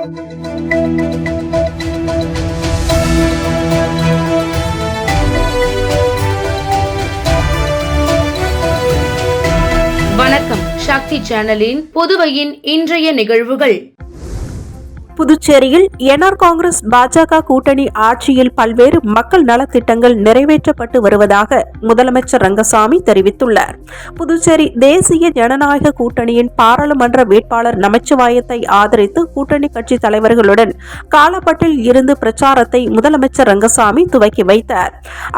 வணக்கம். சக்தி சேனலின் புதுவையின் இன்றைய நிகழ்வுகள். புதுச்சேரியில் என்ஆர் காங்கிரஸ் பாஜக கூட்டணி ஆட்சியில் பல்வேறு மக்கள் நலத்திட்டங்கள் நிறைவேற்றப்பட்டு வருவதாக முதலமைச்சர் ரங்கசாமி தெரிவித்துள்ளார். புதுச்சேரி தேசிய ஜனநாயக கூட்டணியின் பாராளுமன்ற வேட்பாளர் நமச்சிவாயத்தை ஆதரித்து கூட்டணி கட்சி தலைவர்களுடன் காலப்பட்டில் இருந்து பிரச்சாரத்தை முதலமைச்சர் ரங்கசாமி துவக்கி வைத்தார்.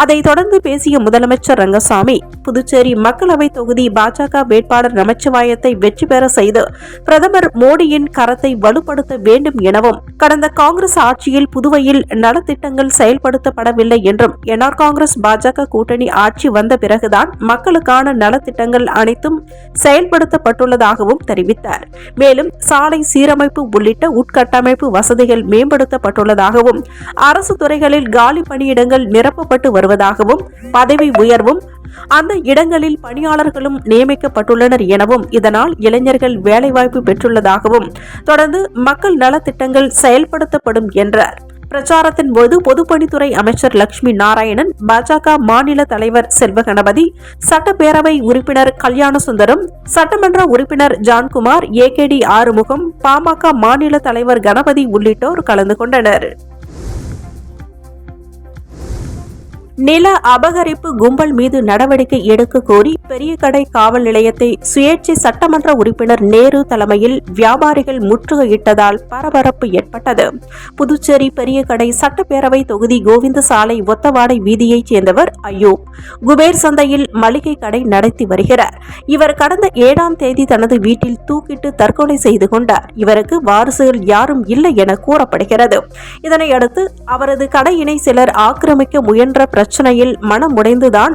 அதைத் தொடர்ந்து பேசிய முதலமைச்சர் ரங்கசாமி, புதுச்சேரி மக்களவை தொகுதி பாஜக வேட்பாளர் நமச்சிவாயத்தை வெற்றி பெற செய்து பிரதமர் மோடியின் கரத்தை வலுப்படுத்த வேண்டும் எனவும், கடந்த காங்கிரஸ் ஆட்சியில் புதுவையில் நலத்திட்டங்கள் செயல்படுத்தப்படவில்லை என்றும், என்ஆர் காங்கிரஸ் பாஜக கூட்டணி ஆட்சி வந்த பிறகுதான் மக்களுக்கான நலத்திட்டங்கள் அனைத்தும் செயல்படுத்தப்பட்டுள்ளதாகவும் தெரிவித்தார். மேலும் சாலை சீரமைப்பு உள்ளிட்ட உட்கட்டமைப்பு வசதிகள் மேம்படுத்தப்பட்டுள்ளதாகவும், அரசு துறைகளில் காலி பணியிடங்கள் நிரப்பப்பட்டு வருவதாகவும், பதவி உயர்வும் அந்த இடங்களில் பணியாளர்களும் நியமிக்கப்பட்டுள்ளனர் எனவும், இதனால் இளைஞர்கள் வேலைவாய்ப்பு பெற்றுள்ளதாகவும், தொடர்ந்து மக்கள் நலத்திட்டங்கள் செயல்படுத்தப்படும் என்றார். பிரச்சாரத்தின் போது பொதுப்பணித்துறை அமைச்சர் லட்சுமி நாராயணன், பாஜக மாநில தலைவர் செல்வகணபதி, சட்டப்பேரவை உறுப்பினர் கல்யாணசுந்தரம், சட்டமன்ற உறுப்பினர் ஜான்குமார், ஏகேடி ஆறுமுகம், பாமக மாநில தலைவர் கணபதி உள்ளிட்டோர் கலந்து கொண்டனர். நில அபகரிப்பு கும்பல் மீது நடவடிக்கை எடுக்க கோரி பெரியகடை காவல் நிலையத்தை சுயேட்சை சட்டமன்ற உறுப்பினர் நேரு தலைமையில் வியாபாரிகள் முற்றுகையிட்டதால் பரபரப்பு ஏற்பட்டது. புதுச்சேரி பெரியகடை சட்டப்பேரவை தொகுதி கோவிந்த சாலை ஒத்தவாடை வீதியைச் சேர்ந்தவர் அய்யூப். குபேர் சந்தையில் மளிகை கடை நடத்தி வருகிறார். இவர் கடந்த 7ஆம் தேதி தனது வீட்டில் தூக்கிட்டு தற்கொலை செய்து கொண்டார். இவருக்கு வாரிசுகள் யாரும் இல்லை என கூறப்படுகிறது. இதனையடுத்து அவரது கடையினை சிலர் ஆக்கிரமிக்க முயன்ற பிரச்சனையில் மனம் உடைந்துதான்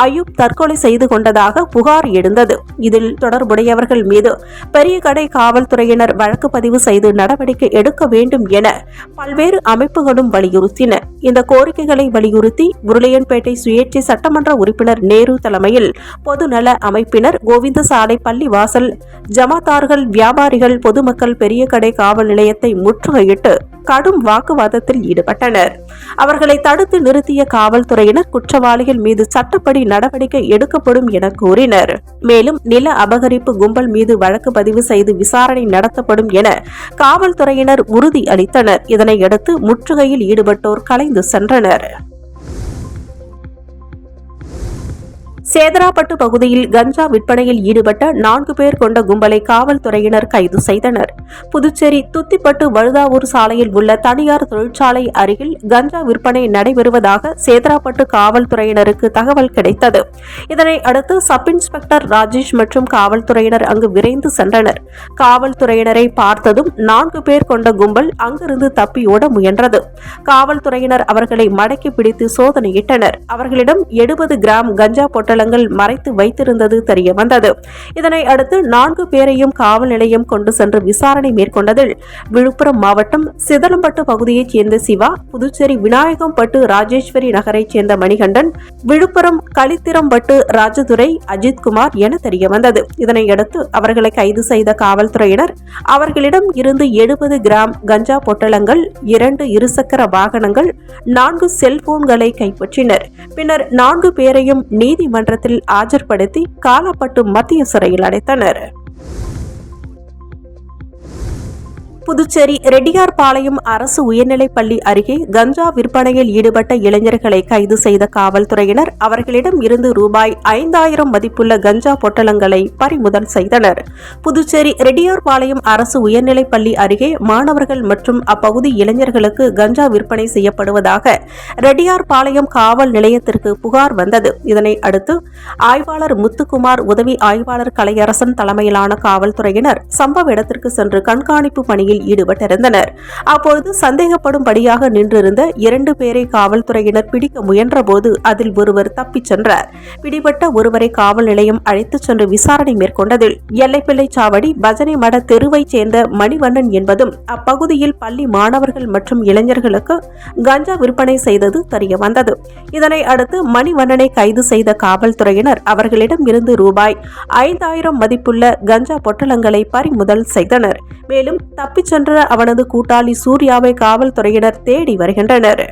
அய்யூப் தற்கொலை செய்து கொண்டதாக புகார் எழுந்தது. இதில் தொடர்புடையவர்கள் மீது பெரியகடை காவல்துறையினர் வழக்கு பதிவு செய்து நடவடிக்கை எடுக்க வேண்டும் என பல்வேறு அமைப்புகளும் வலியுறுத்தின. இந்த கோரிக்கைகளை வலியுறுத்தி உருளையன்பேட்டை சுயேட்சை சட்டமன்ற உறுப்பினர் நேரு தலைமையில் பொதுநல அமைப்பினர், கோவிந்தசாலை பள்ளி வாசல் ஜமாத்தார்கள், வியாபாரிகள், பொதுமக்கள் பெரியகடை காவல் நிலையத்தை முற்றுகையிட்டு கடும் வாக்குவாதத்தில் ஈடுபட்டனர். அவர்களை தடுத்து நிறுத்திய காவல்துறையினர் குற்றவாளிகள் மீது சட்டப்படி நடவடிக்கை எடுக்கப்படும் என கூறினர். மேலும் நில அபகரிப்பு கும்பல் மீது வழக்கு பதிவு செய்து விசாரணை நடத்தப்படும் என காவல்துறையினர் உறுதி அளித்தனர். இதனையடுத்து முற்றுகையில் ஈடுபட்டோர் கலைந்து சென்றனர். சேதராப்பட்டு பகுதியில் கஞ்சா விற்பனையில் ஈடுபட்ட 4 பேர் கொண்ட கும்பலை காவல்துறையினர் கைது செய்தனர். புதுச்சேரி துத்திப்பட்டு வழுதாவூர் சாலையில் உள்ள தனியார் தொழிற்சாலை அருகில் கஞ்சா விற்பனை நடைபெறுவதாக சேதராப்பட்டு காவல்துறையினருக்கு தகவல் கிடைத்தது. இதனை அடுத்து சப் இன்ஸ்பெக்டர் ராஜேஷ் மற்றும் காவல்துறையினர் அங்கு விரைந்து சென்றனர். காவல்துறையினரை பார்த்ததும் 4 பேர் கொண்ட கும்பல் அங்கிருந்து தப்பி ஓட முயன்றது. காவல்துறையினர் அவர்களை மடக்கி பிடித்து சோதனையிட்டனர். அவர்களிடம் 70 கிராம் கஞ்சா பொட்டல் மறைத்து வைத்திருந்தது தெரிய வந்தது. இதனை அடுத்து 4 பேரையும் காவல் நிலையம் கொண்டு சென்று விசாரணை மேற்கொண்டதில் விழுப்புரம் மாவட்டம் சிதலம்பட்டு பகுதியைச் சேர்ந்த சிவா, புதுச்சேரி விநாயகம்பட்டு ராஜேஸ்வரி நகரைச் சேர்ந்த மணிகண்டன், விழுப்புரம் களித்திரம்பட்டு ராஜதுரை, அஜித்குமார் என தெரிய வந்தது. இதனையடுத்து அவர்களை கைது செய்த காவல்துறையினர் அவர்களிடம் இருந்து 70 கிராம் கஞ்சா பொட்டலங்கள், 2 இருசக்கர வாகனங்கள், 4 செல்போன்களை கைப்பற்றினர். பின்னர் 4 பேரையும் நீதிமன்றத்தில் ஆஜர்படுத்தி காலாப்பட்டு மத்திய சிறையில் அடைத்தனர். புதுச்சேரி ரெட்டியார்பாளையம் அரசு உயர்நிலைப் பள்ளி அருகே கஞ்சா விற்பனையில் ஈடுபட்ட இளைஞர்களை கைது செய்த காவல்துறையினர் அவர்களிடம் இருந்து ரூபாய் 5000 மதிப்புள்ள கஞ்சா பொட்டலங்களை பறிமுதல் செய்தனர். புதுச்சேரி ரெட்டியார்பாளையம் அரசு உயர்நிலைப் பள்ளி அருகே மாணவர்கள் மற்றும் அப்பகுதி இளைஞர்களுக்கு கஞ்சா விற்பனை செய்யப்படுவதாக ரெட்டியார்பாளையம் காவல் நிலையத்திற்கு புகார் வந்தது. இதனை அடுத்து ஆய்வாளர் முத்துக்குமார், உதவி ஆய்வாளர் கலையரசன் தலைமையிலான காவல்துறையினர் சம்பவ இடத்திற்கு சென்று கண்காணிப்பு பணியில் ஈடுபட்டிருந்தனர். அப்பொழுது சந்தேகப்படும்படியாக நின்றிருந்த 2 பேரை காவல்துறையினர் பிடிக்க முயன்றபோது அதில் ஒருவர் தப்பிச் சென்றார். பிடிபட்ட ஒருவரை காவல் நிலையம் அழைத்துச் சென்று விசாரணை மேற்கொண்டதில் எல்லைப்பிள்ளை சாவடி பஜனை மட தெருவைச் சேர்ந்த மணிவண்ணன் என்பதும் அப்பகுதியில் பள்ளி மாணவர்கள் மற்றும் இளைஞர்களுக்கு கஞ்சா விற்பனை செய்தது தெரியவந்தது. இதனை அடுத்து மணிவண்ணனை கைது செய்த காவல்துறையினர் அவர்களிடம் இருந்து ரூபாய் 5000 மதிப்புள்ள கஞ்சா பொட்டலங்களை பறிமுதல் செய்தனர். மேலும் தப்பிச் சென்ற அவனது கூட்டாளி சூர்யாவை காவல்துறையினர் தேடி வருகின்றனர்.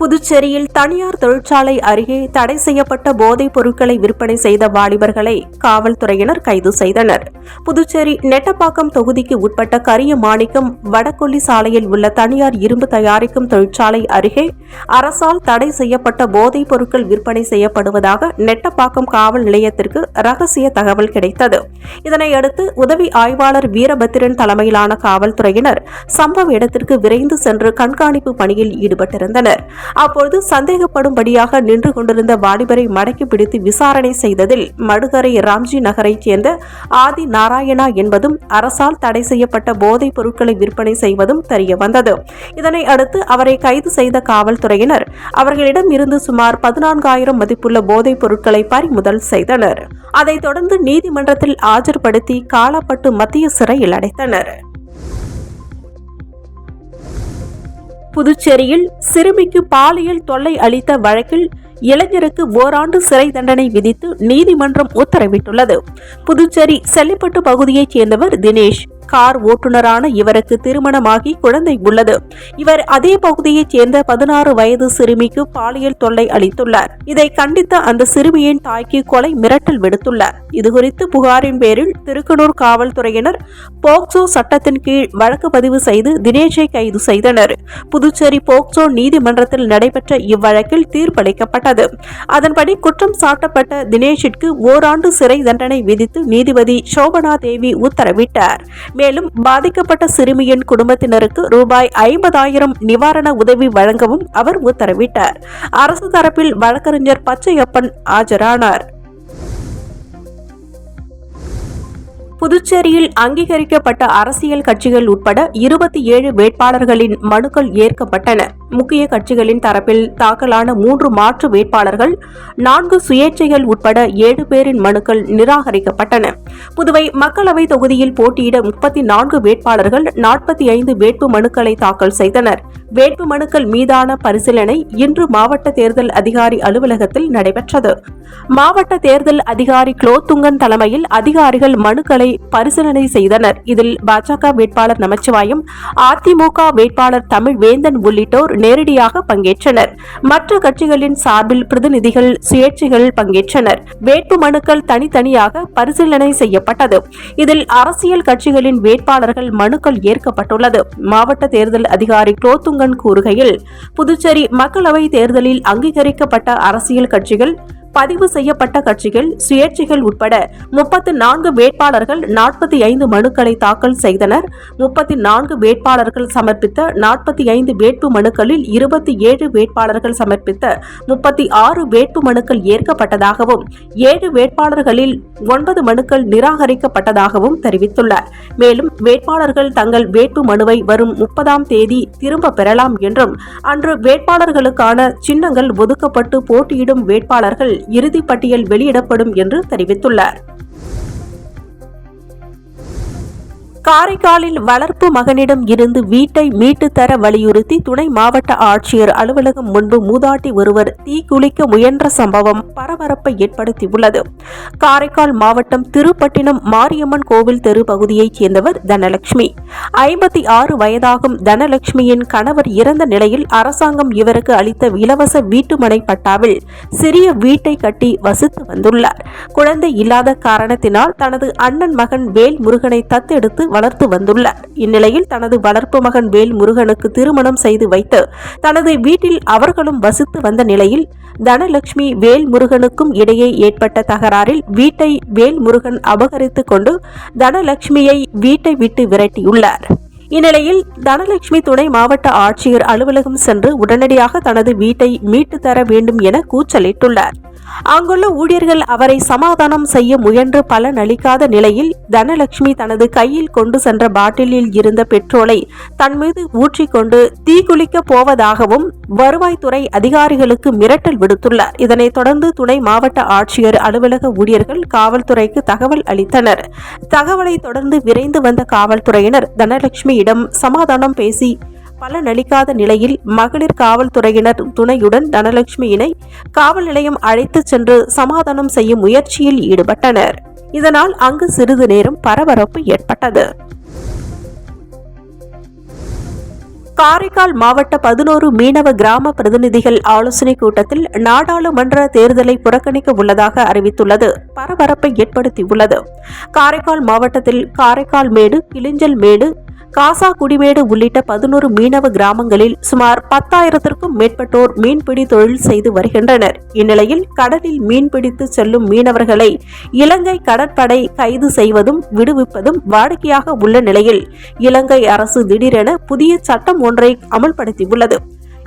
புதுச்சேரியில் தனியார் தொழிற்சாலை அருகே தடை செய்யப்பட்ட போதைப் பொருட்களை விற்பனை செய்த வாலிபர்களை காவல்துறையினர் கைது செய்தனர். புதுச்சேரி நெட்டப்பாக்கம் தொகுதிக்கு உட்பட்ட கரியமாணிக்கம் வடகொல்லி சாலையில் உள்ள தனியார் இரும்பு தயாரிக்கும் தொழிற்சாலை அருகே அரசால் தடை செய்யப்பட்ட போதைப் பொருட்கள் விற்பனை செய்யப்படுவதாக நெட்டப்பாக்கம் காவல் நிலையத்திற்கு ரகசிய தகவல் கிடைத்தது. இதனையடுத்து உதவி ஆய்வாளர் வீரபத்திரன் தலைமையிலான காவல்துறையினர் சம்பவ இடத்திற்கு விரைந்து சென்று கண்காணிப்பு பணியில் ஈடுபட்டிருந்தனர். அப்போது சந்தேகப்படும்படியாக நின்று கொண்டிருந்த வாலிபரை மடக்கி பிடித்து விசாரணை செய்ததில் மடுகரை ராம்ஜி நகரைச் சேர்ந்த ஆதி நாராயணா என்பதும் அரசால் தடை செய்யப்பட்ட போதைப் பொருட்களை விற்பனை செய்வதும் தெரியவந்தது. இதனை அடுத்து அவரை கைது செய்த காவல்துறையினர் அவர்களிடம் இருந்து சுமார் 14,000 மதிப்புள்ள போதைப் பொருட்களை பறிமுதல் செய்தனர். அதைத் தொடர்ந்து நீதிமன்றத்தில் ஆஜர்படுத்தி காலாப்பட்டு மத்திய சிறையில் அடைத்தனர். புதுச்சேரியில் சிறுமிக்கு பாலியல் தொல்லை அளித்த வழக்கில் இளைஞருக்கு ஓராண்டு சிறை தண்டனை விதித்து நீதிமன்றம் உத்தரவிட்டுள்ளது. புதுச்சேரி செல்லிப்பட்டு பகுதியைச் சேர்ந்தவர் தினேஷ். கார் ஓட்டுநரான இவருக்கு திருமணமாகி குழந்தை உள்ளது. இவர் அதே பகுதியைச் சேர்ந்த 16 வயது சிறுமிக்கு பாலியல் தொல்லை அளித்துள்ளார். இதை கண்டித்த அந்த சிறுமியின் தாய்க்கு கொலை மிரட்டல் விடுத்துள்ளார். இதுகுறித்து புகாரின் பேரில் திருக்கனூர் காவல்துறையினர் போக்சோ சட்டத்தின் கீழ் வழக்கு பதிவு செய்து தினேஷை கைது செய்தனர். புதுச்சேரி போக்சோ நீதிமன்றத்தில் நடைபெற்ற இவ்வழக்கில் தீர்ப்பளிக்கப்பட்டது. அதன்படி குற்றம் சாட்டப்பட்ட தினேஷிற்கு ஓராண்டு சிறை தண்டனை விதித்து நீதிபதி சோபனா தேவி உத்தரவிட்டார். மேலும் பாதிக்கப்பட்ட சிறுமியின் குடும்பத்தினருக்கு ரூபாய் 50,000 நிவாரண உதவி வழங்கவும் அவர் உத்தரவிட்டார். அரசு தரப்பில் வழக்கறிஞர் பச்சையப்பன் ஆஜரானார். புதுச்சேரியில் அங்கீகரிக்கப்பட்ட அரசியல் கட்சிகள் உட்பட 27 வேட்பாளர்களின் மனுக்கள் ஏற்கப்பட்டன. முக்கிய கட்சிகளின் தரப்பில் தாக்கலான 3 மாற்று வேட்பாளர்கள், 4 சுயேட்சைகள் உட்பட 7 பேரின் மனுக்கள் நிராகரிக்கப்பட்டன. புதுவை மக்களவை தொகுதியில் போட்டியிட 34 வேட்பாளர்கள் 45 வேட்பு மனுக்களை தாக்கல் செய்தனர். வேட்பு மனுக்கள் மீதான பரிசீலனை இன்று மாவட்ட தேர்தல் அதிகாரி அலுவலகத்தில் நடைபெற்றது. மாவட்ட தேர்தல் அதிகாரி குலோத்துங்கன் தலைமையில் அதிகாரிகள் மனுக்களை பரிசீலனை செய்தனர். இதில் பாஜக வேட்பாளர் நமச்சிவாயம், அதிமுக வேட்பாளர் தமிழ் வேந்தன் உள்ளிட்டோர் நேரடியாக பங்கேற்றனர். மற்ற கட்சிகளின் சார்பில் பிரதிநிதிகள், சுயேட்சைகள் பங்கேற்றனர். வேட்பு மனுக்கள் தனித்தனியாக பரிசீலனை செய்யப்பட்டது. இதில் அரசியல் கட்சிகளின் வேட்பாளர்கள் மனுக்கள் ஏற்கப்பட்டுள்ளது. மாவட்ட தேர்தல் அதிகாரி குலோத்துங்கன் கூறுகையில், புதுச்சேரி மக்களவை தேர்தலில் அங்கீகரிக்கப்பட்ட அரசியல் கட்சிகள், பதிவு செய்யப்பட்ட கட்சிகள், சுயேட்சைகள் உட்பட 34 வேட்பாளர்கள் 45 மனுக்களை தாக்கல் செய்தனர். 34 வேட்பாளர்கள் சமர்ப்பித்த 45 வேட்பு மனுக்களில் 27 வேட்பாளர்கள் சமர்ப்பித்த 36 வேட்பு மனுக்கள் ஏற்கப்பட்டதாகவும் 7 வேட்பாளர்களில் 9 மனுக்கள் நிராகரிக்கப்பட்டதாகவும் தெரிவித்துள்ளார். மேலும் வேட்பாளர்கள் தங்கள் வேட்பு மனுவை வரும் 30ஆம் தேதி திரும்ப பெறலாம் என்றும், அன்று வேட்பாளர்களுக்கான சின்னங்கள் ஒதுக்கப்பட்டு போட்டியிடும் வேட்பாளர்கள் இறுதிப் பட்டியல் வெளியிடப்படும் என்று தெரிவித்துள்ளார். காரைக்காலில் வளர்ப்பு மகனிடம் இருந்து வீட்டை மீட்டு தர வலியுறுத்தி துணை மாவட்ட ஆட்சியர் அலுவலகம் முன்பு மூதாட்டி ஒருவர் தீக்குளிக்க முயன்ற சம்பவம் பரபரப்பை ஏற்படுத்தியுள்ளது. காரைக்கால் மாவட்டம் திருப்பட்டினம் மாரியம்மன் கோவில் தெரு பகுதியைச் சேர்ந்தவர் தனலட்சுமி. 56 வயதாகும் தனலட்சுமியின் கணவர் இறந்த நிலையில் அரசாங்கம் இவருக்கு அளித்த இலவச வீட்டுமனை பட்டாவில் சிறிய வீட்டை கட்டி வசித்து வந்துள்ளார். குழந்தை இல்லாத காரணத்தினால் தனது அண்ணன் மகன் வேல் முருகனை தத்தெடுத்து வளர்த்து வந்துள்ளார். இந்நிலையில் தனது வளர்ப்பு மகன் வேல் முருகனுக்கு திருமணம் செய்து வைத்து தனது வீட்டில் அவர்களும் வசித்து வந்த நிலையில் தனலட்சுமி வேல் முருகனுக்கும் இடையே ஏற்பட்ட தகராறில் வீட்டை வேல் முருகன் அபகரித்துக் கொண்டு தனலட்சுமியை வீட்டை விட்டு விரட்டியுள்ளார். இந்நிலையில் தனலட்சுமி துணை மாவட்ட ஆட்சியர் அலுவலகம் சென்று உடனடியாக தனது வீட்டை மீட்டு தர வேண்டும் என கூச்சலிட்டுள்ளார். அங்குள்ள ஊழியர்கள் அவரை சமாதானம் செய்ய முயன்று பலன் அளிக்காத நிலையில் தனலட்சுமி தனது கையில் கொண்டு சென்ற பாட்டிலில் இருந்த பெட்ரோலை தன் மீது ஊற்றிக்கொண்டு தீக்குளிக்க போவதாகவும் வருவாய்த்துறை அதிகாரிகளுக்கு மிரட்டல் விடுத்துள்ளார். இதனைத் தொடர்ந்து துணை மாவட்ட ஆட்சியர் அலுவலக ஊழியர்கள் காவல்துறைக்கு தகவல் அளித்தனர். தகவலை தொடர்ந்து விரைந்து வந்த காவல்துறையினர் தனலட்சுமியிடம் சமாதானம் பேசி பலனளிக்காத நிலையில் மகளிர் காவல்துறையினர் துணையுடன் தனலட்சுமியினை காவல் நிலையம் அழைத்துச் சென்று சமாதானம் செய்யும் முயற்சியில் ஈடுபட்டனர். இதனால் அங்கு சிறிது நேரம் பரபரப்பு ஏற்பட்டது. காரைக்கால் மாவட்ட 11 மீனவ கிராம பிரதிநிதிகள் ஆலோசனை கூட்டத்தில் நாடாளுமன்ற தேர்தலை புறக்கணிக்க உள்ளதாக அறிவித்துள்ளது பரபரப்பை ஏற்படுத்தியுள்ளது. காரைக்கால் மாவட்டத்தில் காரைக்கால் மேடு, கிளிஞ்சல் மேடு, காசா குடிமேடு உள்ளிட்ட 11 மீனவ கிராமங்களில் சுமார் 10,000க்கும் மேற்பட்டோர் மீன்பிடி தொழில் செய்து வருகின்றனர். இந்நிலையில் கடலில் மீன்பிடித்து செல்லும் மீனவர்களை இலங்கை கடற்படை கைது செய்வதும் விடுவிப்பதும் வாடிக்கையாக உள்ள நிலையில் இலங்கை அரசு திடீரென புதிய சட்டம் ஒன்றை அமல்படுத்தியுள்ளது.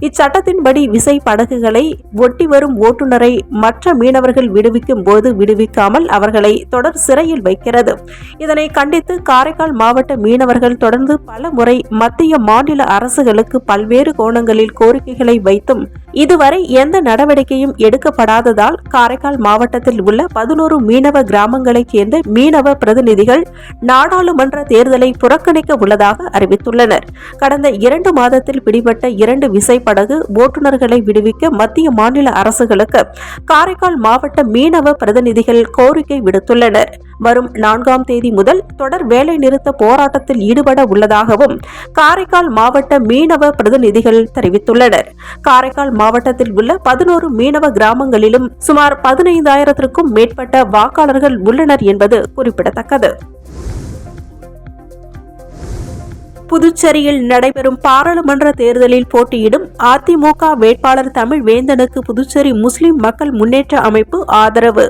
இச்சட்டத்தின்படி விசை படகுகளை ஒட்டி வரும் ஓட்டுநரை மற்ற மீனவர்கள் விடுவிக்கும் போது விடுவிக்காமல் அவர்களை தொடர் சிறையில் வைக்கிறது. இதனை கண்டித்து காரைக்கால் மாவட்ட மீனவர்கள் தொடர்ந்து பல முறை மத்திய மாநில அரசுகளுக்கு பல்வேறு கோணங்களில் கோரிக்கைகளை வைத்தும் இதுவரை எந்த நடவடிக்கையும் எடுக்கப்படாததால் காரைக்கால் மாவட்டத்தில் உள்ள 11 மீனவ கிராமங்களைச் சேர்ந்த மீனவ பிரதிநிதிகள் நாடாளுமன்ற தேர்தலை புறக்கணிக்க உள்ளதாக அறிவித்துள்ளனர். கடந்த 2 மாதத்தில் பிடிபட்ட 2 விசை படகு ஓட்டுநர்களை விடுவிக்க மத்திய மாநில அரசுகளுக்கு காரைக்கால் மாவட்ட மீனவ பிரதிநிதிகள் கோரிக்கை விடுத்துள்ளனர். வரும் 4ஆம் தேதி முதல் தொடர் வேலை நிறுத்த போராட்டத்தில் ஈடுபட உள்ளதாகவும் காரைக்கால் மாவட்ட மீனவ பிரதிநிதிகள் தெரிவித்துள்ளனர். காரைக்கால் மாவட்டத்தில் உள்ள 11 மீனவ கிராமங்களிலும் சுமார் 15,000க்கும் மேற்பட்ட வாக்காளர்கள் உள்ளனர் என்பது குறிப்பிடத்தக்கது. புதுச்சேரியில் நடைபெறும் பாராளுமன்ற தேர்தலில் போட்டியிடும் அதிமுக வேட்பாளர் தமிழ்வேந்தனுக்கு புதுச்சேரி முஸ்லிம் மக்கள் முன்னேற்ற அமைப்பு ஆதரவு.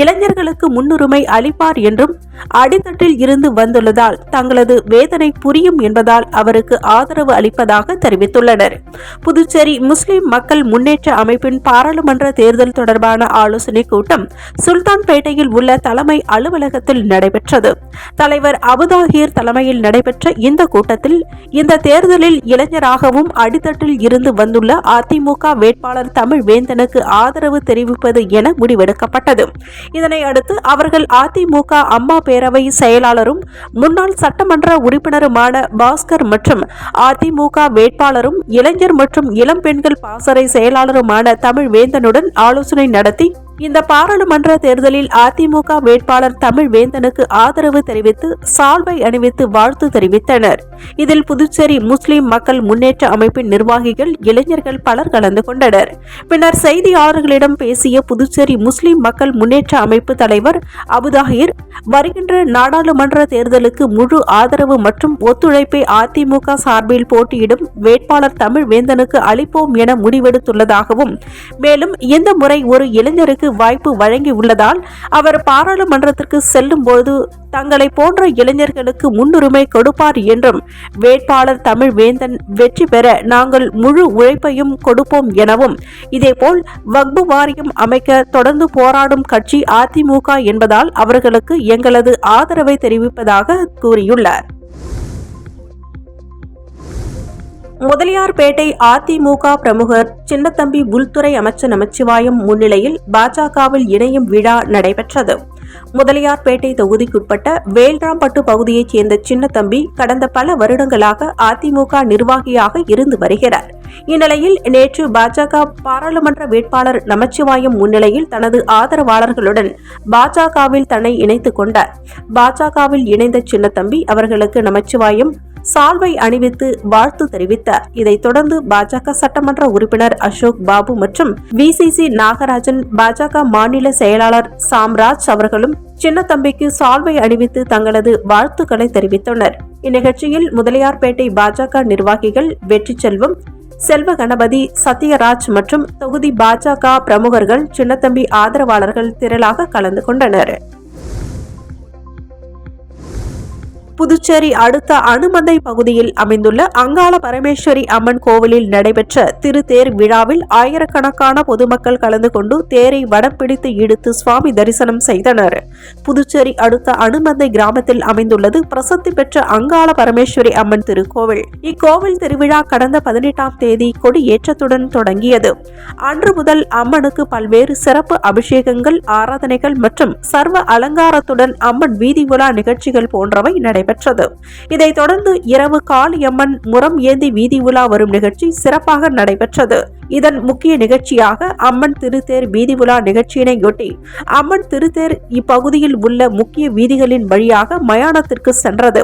இளைஞர்களுக்கு முன்னுரிமை அளிப்பார் என்றும் அடித்தட்டில் இருந்து வந்துள்ளதால் தங்களது வேதனை புரியும் என்பதால் அவருக்கு ஆதரவு அளிப்பதாக தெரிவித்துள்ளனர். புதுச்சேரி முஸ்லிம் மக்கள் முன்னேற்ற அமைப்பின் பாராளுமன்ற தேர்தல் தொடர்பான ஆலோசனைக் கூட்டம் சுல்தான்பேட்டையில் உள்ள தலைமை அலுவலகத்தில் நடைபெற்றது. தலைவர் அபுதாஹிர் தலைமையில் நடைபெற்ற இந்த கூட்டத்தில் இந்த தேர்தலில் இளைஞராகவும் அடித்தட்டில் இருந்து வந்துள்ள அதிமுக வேட்பாளர் தமிழ்வேந்தனுக்கு ஆதரவு தெரிவிப்பது என முடிவெடுக்கப்பட்டது. இதனை அடுத்து அவர்கள் அதிமுக அம்மா பேரவை செயலாளரும் முன்னாள் சட்டமன்ற உறுப்பினருமான பாஸ்கர் மற்றும் அதிமுக வேட்பாளரும் இளைஞர் மற்றும் இளம் பெண்கள் பாசறை செயலாளருமான தமிழ்வேந்தனுடன் ஆலோசனை நடத்தி இந்த பாராளுமன்ற தேர்தலில் அதிமுக வேட்பாளர் தமிழ்வேந்தனுக்கு ஆதரவு தெரிவித்து சால்வை அணிவித்து வாழ்த்து தெரிவித்தனர். இதில் புதுச்சேரி முஸ்லிம் மக்கள் முன்னேற்ற அமைப்பின் நிர்வாகிகள், இளைஞர்கள் பலர் கலந்து கொண்டனர். பின்னர் செய்தியாளர்களிடம் பேசிய புதுச்சேரி முஸ்லிம் மக்கள் முன்னேற்ற அமைப்பு தலைவர் அபுதாஹிர், வருகின்ற நாடாளுமன்ற தேர்தலுக்கு முழு ஆதரவு மற்றும் ஒத்துழைப்பை அதிமுக சார்பில் போட்டியிடும் வேட்பாளர் தமிழ்வேந்தனுக்கு அளிப்போம் என முடிவெடுத்துள்ளதாகவும், மேலும் இந்த முறை ஒரு இளைஞருக்கு வாய்ப்பு வழங்கி உள்ளதால் அவர் பாராளுமன்றத்திற்கு செல்லும் போது தங்களை போன்ற இளைஞர்களுக்கு முன்னுரிமை கொடுப்பார் என்றும், வேட்பாளர் தமிழ்வேந்தன் வெற்றி பெற நாங்கள் முழு உழைப்பையும் கொடுப்போம் எனவும், இதேபோல் வக்பு வாரியம் அமைக்க தொடர்ந்து போராடும் கட்சி அதிமுக என்பதால் அவர்களுக்கு எங்களது ஆதரவை தெரிவிப்பதாக கூறியுள்ளார். முதலியார்பேட்டை அதிமுக பிரமுகர் சின்னத்தம்பி உள்துறை அமைச்சர் நமச்சிவாயம் முன்னிலையில் பாஜகவில் இணையும் விழா நடைபெற்றது. முதலியார்பேட்டை தொகுதிக்குட்பட்ட வேல்ராம்பட்டு பகுதியைச் சேர்ந்த சின்னத்தம்பி கடந்த பல வருடங்களாக அதிமுக நிர்வாகியாக இருந்து வருகிறார். இந்நிலையில் நேற்று பாஜக பாராளுமன்ற வேட்பாளர் நமச்சிவாயம் முன்னிலையில் தனது ஆதரவாளர்களுடன் பாஜகவில் தன்னை இணைத்துக் கொண்டார். பாஜகவில் இணைந்த சின்னத்தம்பி அவர்களுக்கு நமச்சிவாயம் சால்வை அணிவித்து வாழ்த்து தெரிவித்தார். இதைத் தொடர்ந்து பாஜக சட்டமன்ற உறுப்பினர் அசோக் பாபு மற்றும் விசிசி நாகராஜன், பாஜக மாநில செயலாளர் சாம்ராஜ் அவர்களும் சின்னத்தம்பிக்கு சால்வை அணிவித்து தங்களது வாழ்த்துக்களை தெரிவித்தனர். இந்நிகழ்ச்சியில் முதலியார்பேட்டை பாஜக நிர்வாகிகள் வெற்றி செல்வம், செல்வ கணபதி, சத்யராஜ் மற்றும் தொகுதி பாஜக பிரமுகர்கள், சின்னத்தம்பி ஆதரவாளர்கள் திரளாக கலந்து கொண்டனர். புதுச்சேரி அடுத்த அனுமந்தை பகுதியில் அமைந்துள்ள அங்காள பரமேஸ்வரி அம்மன் கோவிலில் நடைபெற்ற திருத்தேர் விழாவில் ஆயிரக்கணக்கான பொதுமக்கள் கலந்து கொண்டு தேரை வடம் பிடித்து இழுத்து சுவாமி தரிசனம் செய்தனர். புதுச்சேரி அடுத்த அனுமந்தை கிராமத்தில் அமைந்துள்ளது பிரசித்தி பெற்ற அங்காள பரமேஸ்வரி அம்மன் திருக்கோவில். இக்கோவில் திருவிழா கடந்த 18ஆம் தேதி கொடியேற்றத்துடன் தொடங்கியது. அன்று முதல் அம்மனுக்கு பல்வேறு சிறப்பு அபிஷேகங்கள், ஆராதனைகள் மற்றும் சர்வ அலங்காரத்துடன் அம்மன் வீதி உலா நிகழ்ச்சிகள் போன்றவை நடைபெற்றது. இதைத் தொடர்ந்து இரவு காளியம்மன் முறம் ஏந்தி வீதி உலா வரும் நிகழ்ச்சி சிறப்பாக நடைபெற்றது. இதன் முக்கிய நிகழ்ச்சியாக அம்மன் திருத்தேர் வீதி உலா நிகழ்ச்சியினையொட்டி அம்மன் திருத்தேர் இப்பகுதியில் உள்ள முக்கிய வீதிகளின் வழியாக மயானத்திற்கு சென்றது.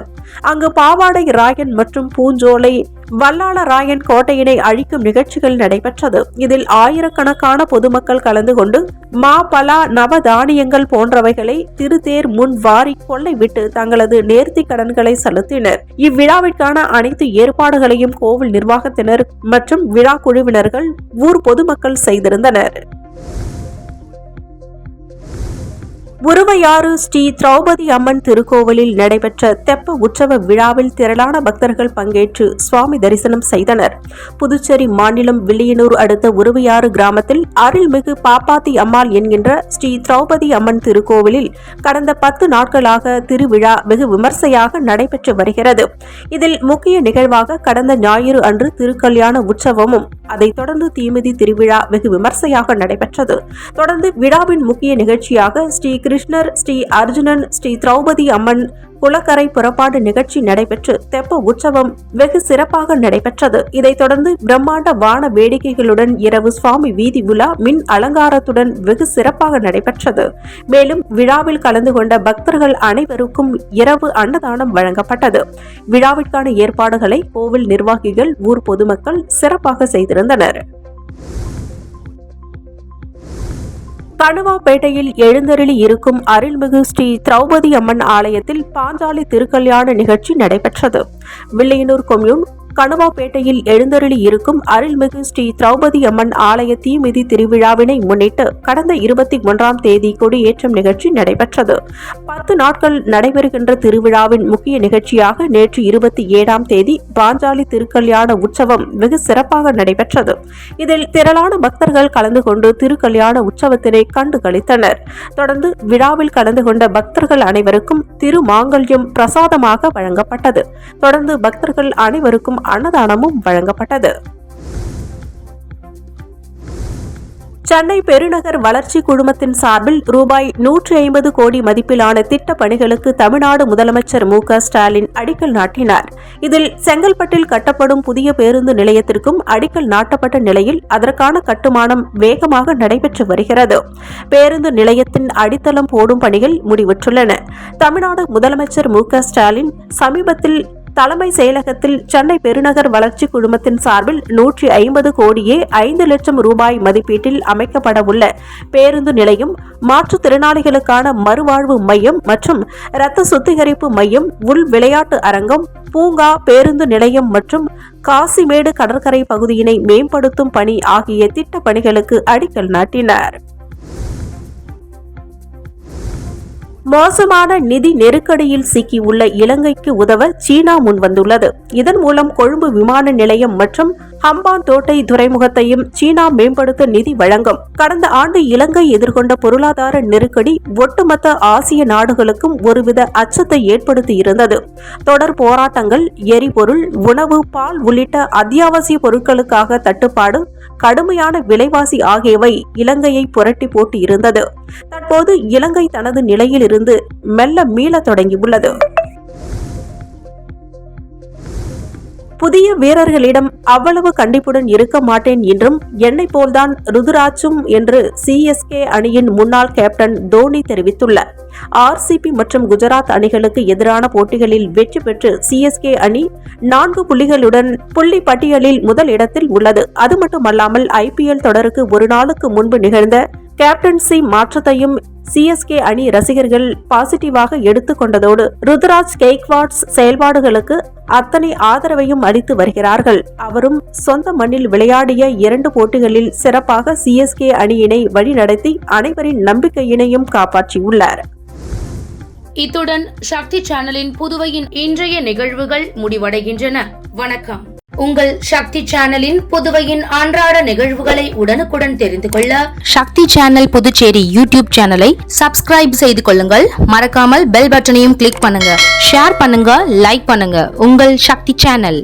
அங்கு பாவாடை ராயன் மற்றும் பூஞ்சோலை வல்லாள ராயன் கோட்டையினை அழிக்கும் நிகழ்ச்சிகள் நடைபெற்றது. இதில் ஆயிரக்கணக்கான பொதுமக்கள் கலந்து கொண்டு மா பலா நவதானியங்கள் போன்றவைகளை திருத்தேர் முன் வாரி கொள்ளைவிட்டு தங்களது நேர்த்தி கடன்களை செலுத்தினர். இவ்விழாவிற்கான அனைத்து ஏற்பாடுகளையும் கோவில் நிர்வாகத்தினர் மற்றும் விழா குழுவினர்கள் ஊர் பொதுமக்கள் செய்திருந்தனர். உருவையாறு ஸ்ரீ திரௌபதி அம்மன் திருக்கோவிலில் நடைபெற்ற தெப்ப உற்சவ விழாவில் திரளான பக்தர்கள் பங்கேற்று சுவாமி தரிசனம் செய்தனர். புதுச்சேரி மாநிலம் வில்லியனூர் அடுத்த உருவையாறு கிராமத்தில் அருள்மிகு பாப்பாத்தி அம்மாள் என்கின்ற ஸ்ரீ திரௌபதி அம்மன் திருக்கோவிலில் கடந்த 10 நாட்களாக திருவிழா வெகு விமர்சையாக நடைபெற்று வருகிறது. இதில் முக்கிய நிகழ்வாக கடந்த ஞாயிறு அன்று திருக்கல்யாண உற்சவமும் அதைத் தொடர்ந்து தீமிதி திருவிழா வெகு விமர்சையாக நடைபெற்றது. தொடர்ந்து விழாவின் முக்கிய நிகழ்ச்சியாக ஸ்ரீ கிருஷ்ணர், ஸ்ரீ அர்ஜுனன், ஸ்ரீ திரௌபதி அம்மன் குளக்கரை புறப்பாடு நிகழ்ச்சி நடைபெற்று தெப்ப உற்சவம் வெகு சிறப்பாக நடைபெற்றது. இதைத் தொடர்ந்து பிரம்மாண்ட வான வேடிக்கைகளுடன் இரவு சுவாமி வீதி உலா மின் அலங்காரத்துடன் வெகு சிறப்பாக நடைபெற்றது. மேலும் விழாவில் கலந்து கொண்ட பக்தர்கள் அனைவருக்கும் இரவு அன்னதானம் வழங்கப்பட்டது. விழாவிற்கான ஏற்பாடுகளை கோவில் நிர்வாகிகள், ஊர் பொதுமக்கள் சிறப்பாக செய்திருந்தனர். கணுவாப்பேட்டையில் எழுந்தருளி இருக்கும் அருள்மிகு ஸ்ரீ திரௌபதி அம்மன் ஆலயத்தில் பாஞ்சாலி திருக்கல்யாண நிகழ்ச்சி நடைபெற்றது. வில்லியனூர் கொம்யூன் கணுவாப்பேட்டையில் எழுந்தருளி இருக்கும் அருள்மிகு ஸ்ரீ திரௌபதி அம்மன் ஆலய தீமிதி திருவிழாவினை முன்னிட்டு கடந்த 21ஆம் தேதி கொடியேற்றம் நிகழ்ச்சி நடைபெற்றது. 10 நாட்கள் நடைபெறுகின்ற திருவிழாவின் முக்கிய நிகழ்ச்சியாக நேற்று 27ஆம் தேதி பாஞ்சாலி திருக்கல்யாண உற்சவம் வெகு சிறப்பாக நடைபெற்றது. இதில் திரளான பக்தர்கள் கலந்து கொண்டு திருக்கல்யாண உற்சவத்தினை கண்டு களித்தனர். தொடர்ந்து விழாவில் கலந்து கொண்ட பக்தர்கள் அனைவருக்கும் திருமாங்கல்யம் பிரசாதமாக வழங்கப்பட்டது. தொடர்ந்து பக்தர்கள் அனைவருக்கும் அன்னதானமும் வழங்கப்பட்டது. சென்னை பெருநகர் வளர்ச்சி குழுமத்தின் சார்பில் ரூபாய் 150 கோடி மதிப்பிலான திட்ட பணிகளுக்கு தமிழ்நாடு முதலமைச்சர் மு.க. ஸ்டாலின் அடிக்கல் நாட்டினார். இதில் செங்கல்பட்டில் கட்டப்படும் புதிய பேருந்து நிலையத்திற்கும் அடிக்கல் நாட்டப்பட்ட நிலையில் அதற்கான கட்டுமானம் வேகமாக நடைபெற்று வருகிறது. பேருந்து நிலையத்தின் அடித்தளம் போடும் பணிகள் முடிவுற்றுள்ளன. தமிழ்நாடு முதலமைச்சர் மு.க. ஸ்டாலின் சமீபத்தில் தலைமை செயலகத்தில் சென்னை பெருநகர் வளர்ச்சி குழுமத்தின் சார்பில் 150 கோடியே 5 லட்சம் ரூபாய் மதிப்பீட்டில் அமைக்கப்படவுள்ள பேருந்து நிலையம், மாற்றுத்திறனாளிகளுக்கான மறுவாழ்வு மையம் மற்றும் இரத்த சுத்திகரிப்பு மையம், உள் விளையாட்டு அரங்கம், பூங்கா, பேருந்து நிலையம் மற்றும் காசிமேடு கடற்கரை பகுதியினை மேம்படுத்தும் பணி ஆகிய திட்ட பணிகளுக்கு அடிக்கல் நாட்டினார். மோசமான நிதி நெருக்கடியில் சிக்கியுள்ள இலங்கைக்கு உதவ சீனா முன்வந்துள்ளது. இதன் மூலம் கொழும்பு விமான நிலையம் மற்றும் ஹம்பான் தோட்டை துறைமுகத்தையும் சீனா மேம்படுத்த நிதி வழங்கும். கடந்த ஆண்டு இலங்கை எதிர்கொண்ட பொருளாதார நெருக்கடி ஒட்டுமொத்த ஆசிய நாடுகளுக்கும் ஒருவித அச்சத்தை ஏற்படுத்தி இருந்தது. தொடர் போராட்டங்கள், எரிபொருள், உணவு, பால் உள்ளிட்ட அத்தியாவசிய பொருட்களுக்காக தட்டுப்பாடு, கடுமையான விலைவாசி ஆகியவை இலங்கையை புரட்டி போட்டு இருந்தது. தற்போது இலங்கை தனது நிலையில் இருந்து மெல்ல மீள தொடங்கியுள்ளது. புதிய வீரர்களிடம் அவ்வளவு கண்டிப்புடன் இருக்க மாட்டேன் என்றும் என்னை போல்தான் ருதுராஜும் என்று சிஎஸ்கே அணியின் முன்னாள் கேப்டன் தோனி தெரிவித்துள்ளார். ஆர்சிபி மற்றும் குஜராத் அணிகளுக்கு எதிரான போட்டிகளில் வெற்றி பெற்று சிஎஸ்கே அணி 4 புள்ளிகளுடன் புள்ளி பட்டியலில் முதல் இடத்தில் உள்ளது. அது மட்டுமல்லாமல் ஐபிஎல் தொடருக்கு ஒரு நாளுக்கு முன்பு நிகழ்ந்த கேப்டன்சி மாற்றத்தையும் சிஎஸ்கே அணி ரசிகர்கள் பாசிட்டிவாக எடுத்துக் கொண்டதோடு ருத்ராஜ் கெய்க்வாட்ஸ் செயல்பாடுகளுக்கு அத்தனை ஆதரவையும் அளித்து வருகிறார்கள். அவரும் சொந்த மண்ணில் விளையாடிய 2 போட்டிகளில் சிறப்பாக சிஎஸ்கே அணியினை வழிநடத்தி அனைவரின் நம்பிக்கையினையும் காப்பாற்றியுள்ளார். இத்துடன் சக்தி சேனலின் புதுவையின் இன்றைய நிகழ்வுகள் முடிவடைகின்றன. வணக்கம். உங்கள் சக்தி சேனலின் புதுவையின் அன்றாட நிகழ்வுகளை உடனுக்குடன் தெரிந்து கொள்ள சக்தி சேனல் புதுச்சேரி யூடியூப் சேனலை சப்ஸ்கிரைப் செய்து கொள்ளுங்கள். மறக்காமல் பெல் பட்டனையும் கிளிக் பண்ணுங்க, ஷேர் பண்ணுங்க, லைக் பண்ணுங்க. உங்கள் சக்தி சேனல்.